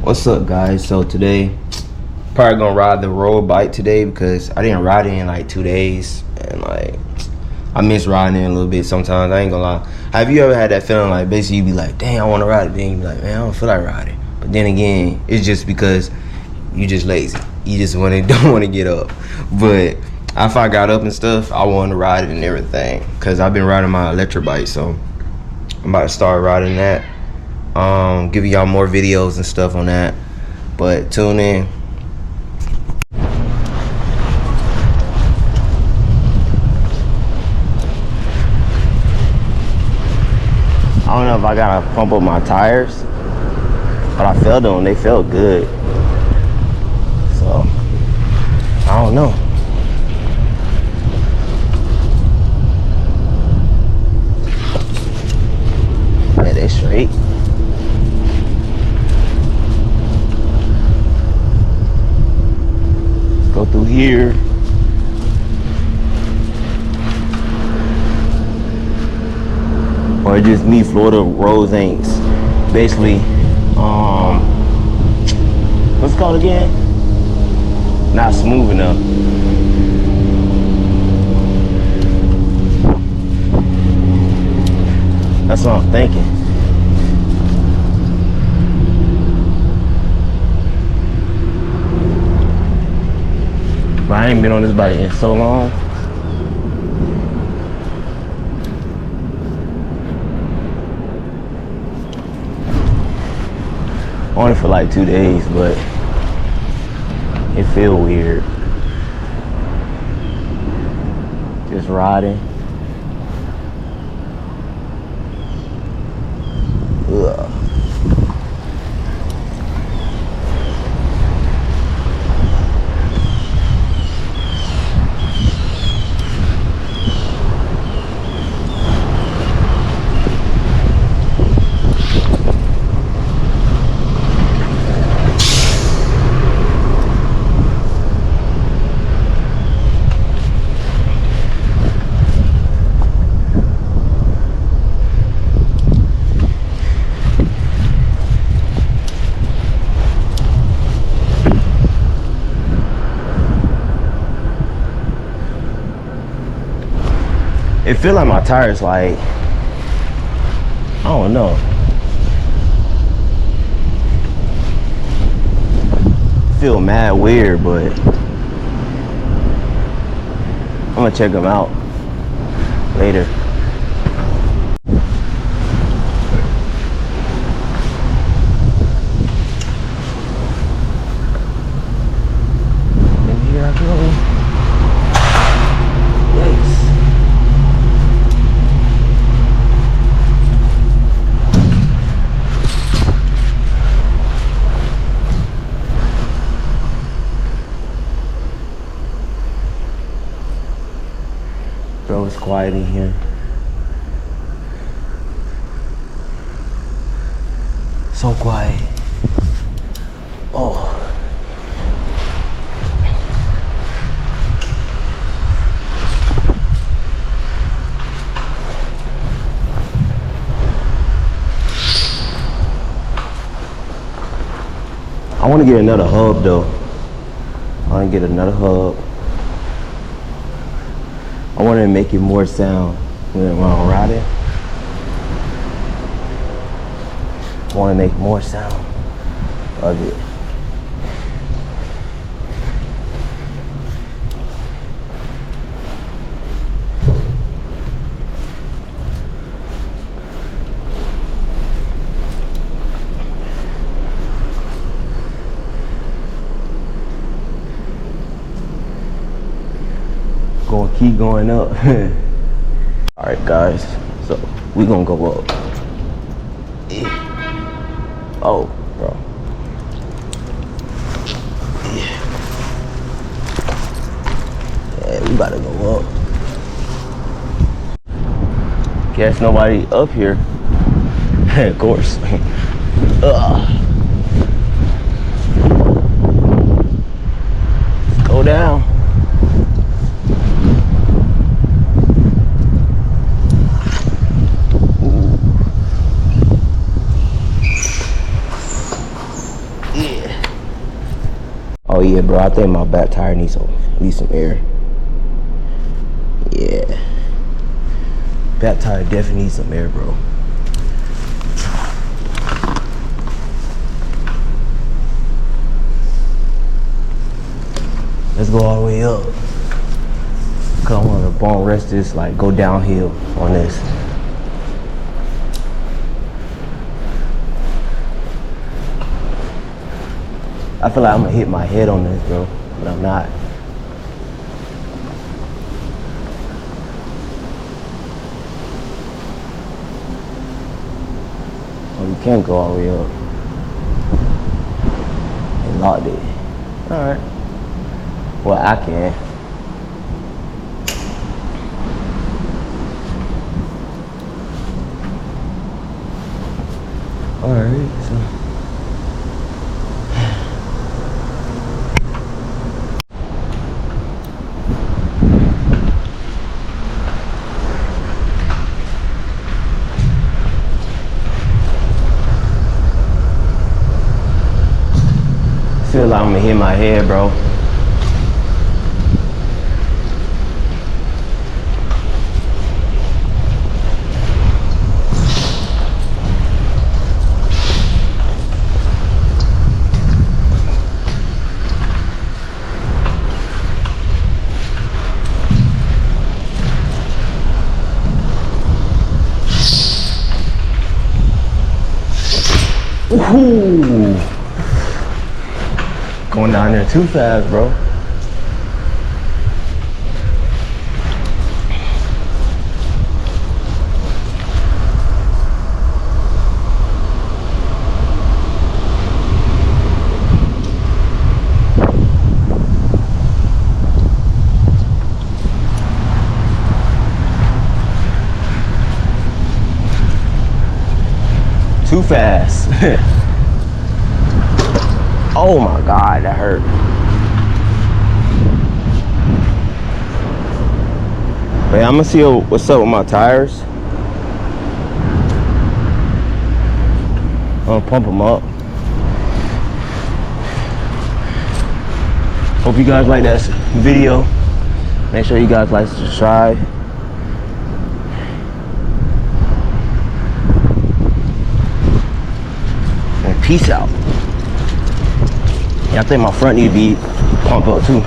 What's up, guys? So today, probably gonna ride the road bike today because I didn't ride it in like 2 days, and like I miss riding it a little bit sometimes. I ain't gonna lie. Have you ever had that feeling like basically you be like, dang, I want to ride it, then you be like, man, I don't feel like riding. But then again, it's just because you just lazy. You just don't want to get up. But if I got up and stuff, I want to ride it and everything because I've been riding my electric bike, so I'm about to start riding that. Giving y'all more videos and stuff on that, but tune in. I don't know if I gotta pump up my tires, but I felt them, they felt good, so I don't know. Yeah, they straight. Go through here. Or just me, Florida roads ain't basically what's it called again? Not smooth enough. That's what I'm thinking. But I ain't been on this bike in so long. Only for like 2 days, but it feel weird. Just riding. Ugh. It feel like my tires like, I don't know. Feel mad weird, but I'm gonna check them out later. And here I go. Bro, it's quiet in here. So quiet. Oh. I want to get another hub though. I want to get another hub. I want to make it more sound when I'm riding. I want to make more sound of it. Gonna keep going up. All right, guys, so we gonna go up. Oh, bro. Yeah, we about to go up. Guess nobody up here. Of course. Go down. Oh yeah, bro. I think my back tire needs some air. Yeah. Back tire definitely needs some air, bro. Let's go all the way up. Cause I want to bone rest this, like go downhill on this. I feel like I'm gonna hit my head on this, bro, but I'm not. Oh, you can't go all the way up. They locked it. All right. Well, I can. All right, so. Feel like I'm gonna hit my head, bro. Ooh. Going down there too fast, bro. Too fast. Oh my God, that hurt. Wait, I'm gonna see what's up with my tires. I'm gonna pump them up. Hope you guys like that video. Make sure you guys like, subscribe. And peace out. Yeah, I think my front need to be pumped up too.